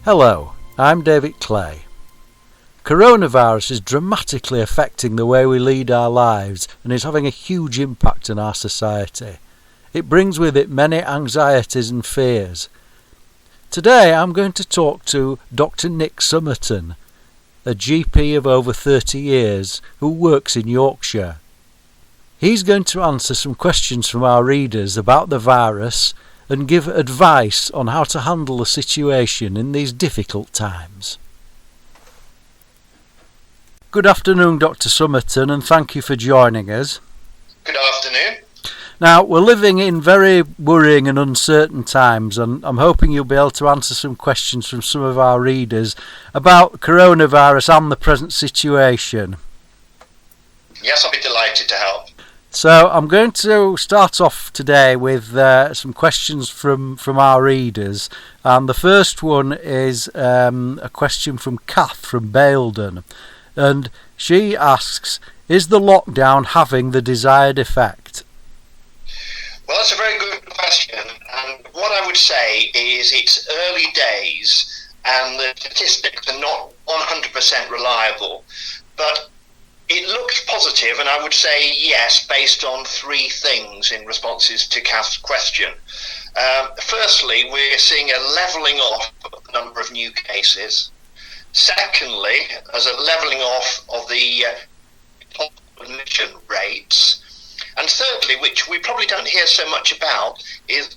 Hello, I'm David Clay. Coronavirus is dramatically affecting the way we lead our lives and is having a huge impact on our society. It brings with it many anxieties and fears. Today I'm going to talk to Dr. Nick Summerton, a GP of over 30 years who works in Yorkshire. He's going to answer some questions from our readers about the virus and give advice on how to handle the situation in these difficult times. Good afternoon, Dr. Summerton, and thank you for joining us. Good afternoon. Now, we're living in very worrying and uncertain times, and I'm hoping you'll be able to answer some questions from some of our readers about coronavirus and the present situation. Yes, I'll be delighted to help. So I'm going to start off today with some questions from our readers, and the first one is a question from Kath from Baildon, and she asks, is the lockdown having the desired effect? Well, that's a very good question, and what I would say is it's early days and the statistics are not 100% reliable, but it looks positive, and I would say yes, based on three things in responses to Kath's question. Firstly, we're seeing a levelling off of the number of new cases. Secondly, there's a levelling off of the admission rates. And thirdly, which we probably don't hear so much about, is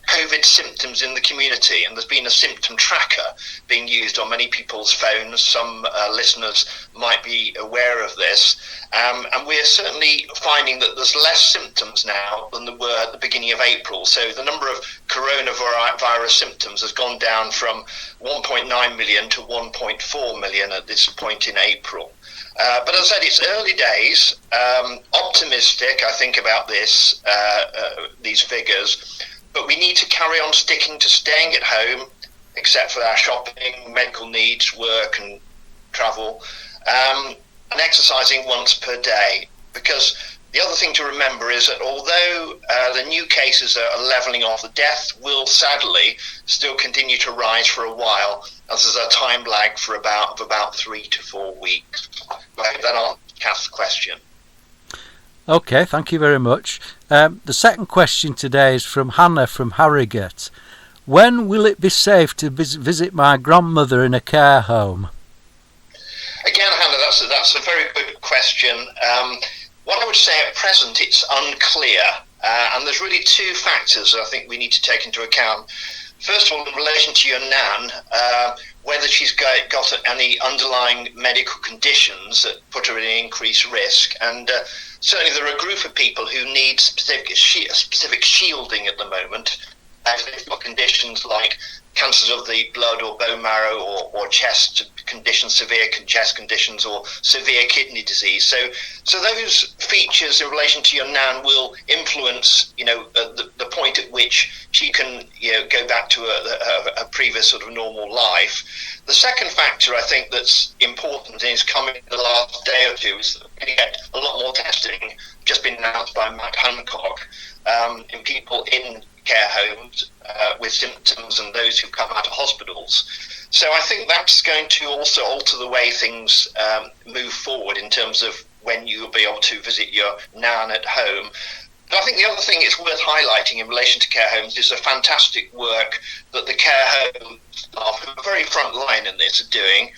COVID symptoms in the community, and there's been a symptom tracker being used on many people's phones. Some listeners might be aware of this, and we're certainly finding that there's less symptoms now than there were at the beginning of April. So the number of coronavirus symptoms has gone down from 1.9 million to 1.4 million at this point in April. But as I said, it's early days. Optimistic, I think, about these figures. But we need to carry on sticking to staying at home, except for our shopping, medical needs, work and travel, and exercising once per day. Because the other thing to remember is that although the new cases are levelling off, the death will sadly still continue to rise for a while, as there's a time lag for about 3 to 4 weeks. I hope that answers Kath's question. Okay, thank you very much. The second question today is from Hannah from Harrogate. When will it be safe to visit my grandmother in a care home? Again, Hannah, that's a very good question. What I would say at present, it's unclear, and there's really two factors I think we need to take into account. First of all, in relation to your nan, whether she's got any underlying medical conditions that put her at an increased risk, and certainly there are a group of people who need specific shielding at the moment. If they've got conditions like cancers of the blood or bone marrow or chest conditions, severe chest conditions or severe kidney disease. So those features in relation to your nan will influence, the point at which she can, go back to a previous sort of normal life. The second factor I think that's important and is coming in the last day or two is that we're going to get a lot more testing, just been announced by Matt Hancock, in people in care homes with symptoms and those who come out of hospitals. So I think that's going to also alter the way things move forward in terms of when you'll be able to visit your nan at home. But I think the other thing it's worth highlighting in relation to care homes is the fantastic work that the care home staff, who are very front line in this, are doing,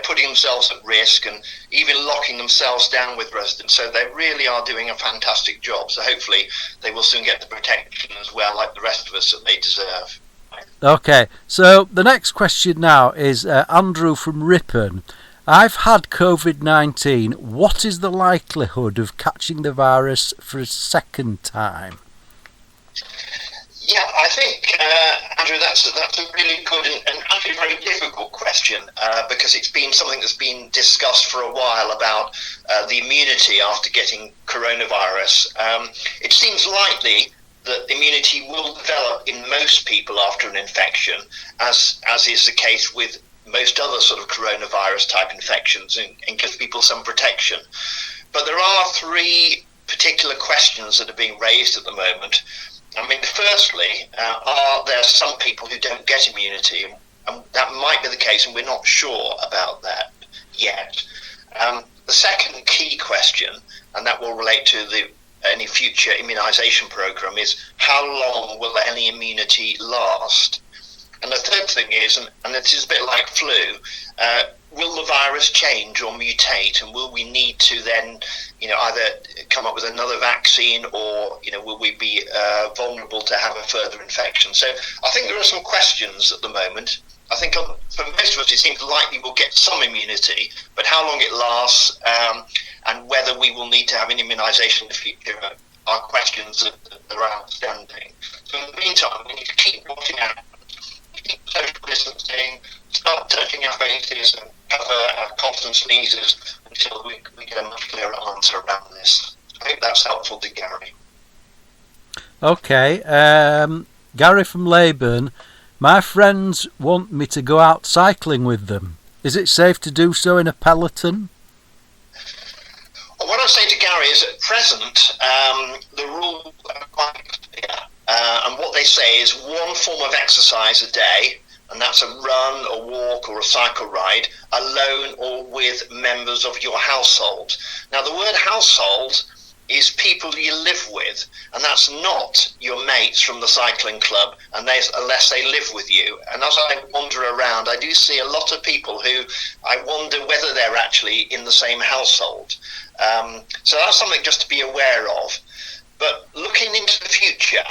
putting themselves at risk and even locking themselves down with residents. So they really are doing a fantastic job. So hopefully they will soon get the protection as well, like the rest of us, that they deserve. Okay, so the next question now is Andrew from Ripon. I've had COVID-19. What is the likelihood of catching the virus for a second time? Yeah, I think, Andrew, that's a really good and actually very difficult question because it's been something that's been discussed for a while about the immunity after getting coronavirus. It seems likely that immunity will develop in most people after an infection, as is the case with most other sort of coronavirus type infections, and gives people some protection. But there are three particular questions that are being raised at the moment. I mean, firstly, are there some people who don't get immunity? And and that might be the case, and we're not sure about that yet. The second key question, and that will relate to any future immunisation programme, is how long will any immunity last? And the third thing is, and it is a bit like flu, will the virus change or mutate, and will we need to then, either come up with another vaccine, or will we be vulnerable to have a further infection? So I think there are some questions at the moment. I think for most of us it seems likely we'll get some immunity, but how long it lasts and whether we will need to have an immunisation in the future are questions that are outstanding. So in the meantime, we need to keep watching out, keep social distancing, start touching our faces and cover our coughs and sneezes until we get a much clearer answer around this. I hope that's helpful to Gary. Okay, Gary from Leyburn. My friends want me to go out cycling with them. Is it safe to do so in a peloton? Well, what I say to Gary is at present, the rules are quite clear. And what they say is one form of exercise a day, and that's a run, a walk, or a cycle ride, alone or with members of your household. Now, the word household is people you live with, and that's not your mates from the cycling club, unless they live with you. And as I wander around, I do see a lot of people who I wonder whether they're actually in the same household. So that's something just to be aware of. But looking into the future,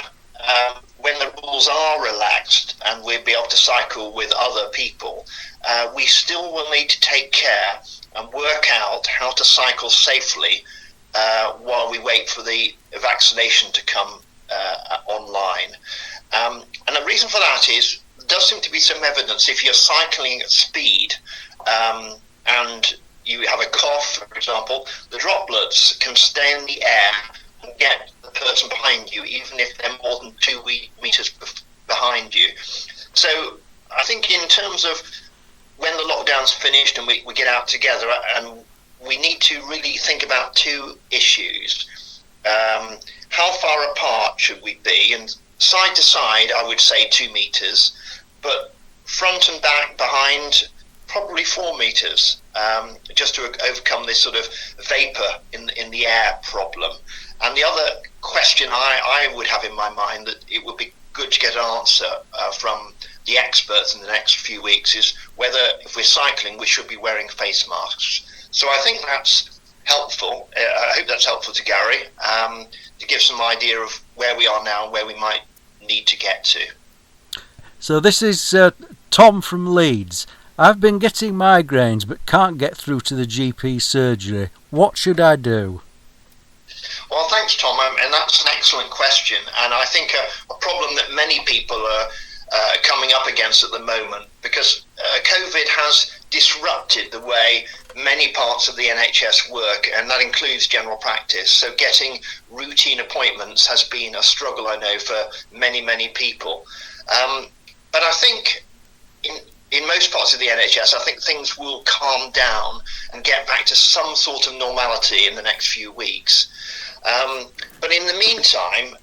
when the rules are relaxed and we'll be able to cycle with other people, we still will need to take care and work out how to cycle safely while we wait for the vaccination to come online. And the reason for that is there does seem to be some evidence if you're cycling at speed and you have a cough, for example, the droplets can stay in the air and get the person behind you, even if they're more than 2 meters behind you. So I think in terms of when the lockdown's finished and we get out together, and we need to really think about two issues. How far apart should we be? And side to side, I would say 2 meters, but front and back, behind, probably 4 meters, just to overcome this sort of vapor in the air problem. And the other question I would have in my mind that it would be good to get an answer from the experts in the next few weeks is whether, if we're cycling, we should be wearing face masks. So I think that's helpful. I hope that's helpful to Gary, to give some idea of where we are now and where we might need to get to. So this is Tom from Leeds. I've been getting migraines but can't get through to the GP surgery. What should I do? Well, thanks, Tom, and that's an excellent question, and I think a problem that many people are coming up against at the moment, because COVID has disrupted the way many parts of the NHS work, and that includes general practice. So getting routine appointments has been a struggle, I know, for many people. But I think in most parts of the NHS, I think things will calm down and get back to some sort of normality in the next few weeks. But in the meantime,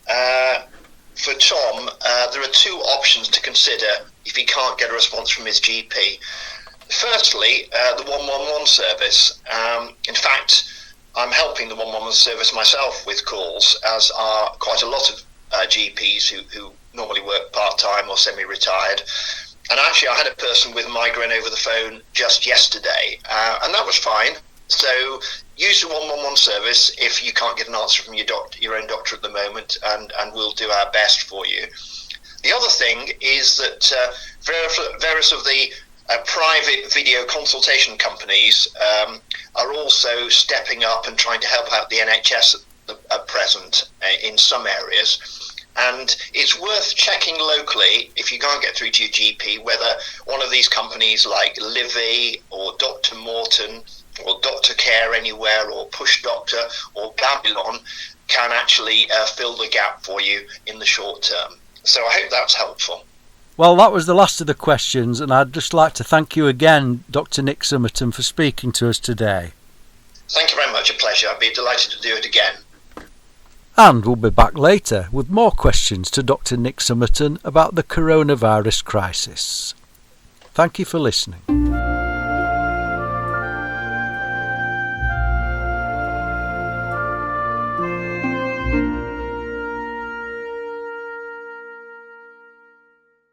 for Tom, there are 2 options to consider if he can't get a response from his GP. Firstly, the 111 service. In fact, I'm helping the 111 service myself with calls, as are quite a lot of GPs who normally work part-time or semi-retired. And actually, I had a person with migraine over the phone just yesterday, and that was fine. So use the 111 service if you can't get an answer from your own doctor at the moment, and we'll do our best for you. The other thing is that various of the private video consultation companies are also stepping up and trying to help out the NHS at present in some areas. And it's worth checking locally, if you can't get through to your GP, whether one of these companies like Livy or Dr. Morton or Doctor Care Anywhere or Push Doctor or Babylon can actually fill the gap for you in the short term. So I hope that's helpful. Well, that was the last of the questions, and I'd just like to thank you again, Dr. Nick Summerton, for speaking to us today. Thank you very much, a pleasure. I'd be delighted to do it again. And we'll be back later with more questions to Dr. Nick Summerton about the coronavirus crisis. Thank you for listening.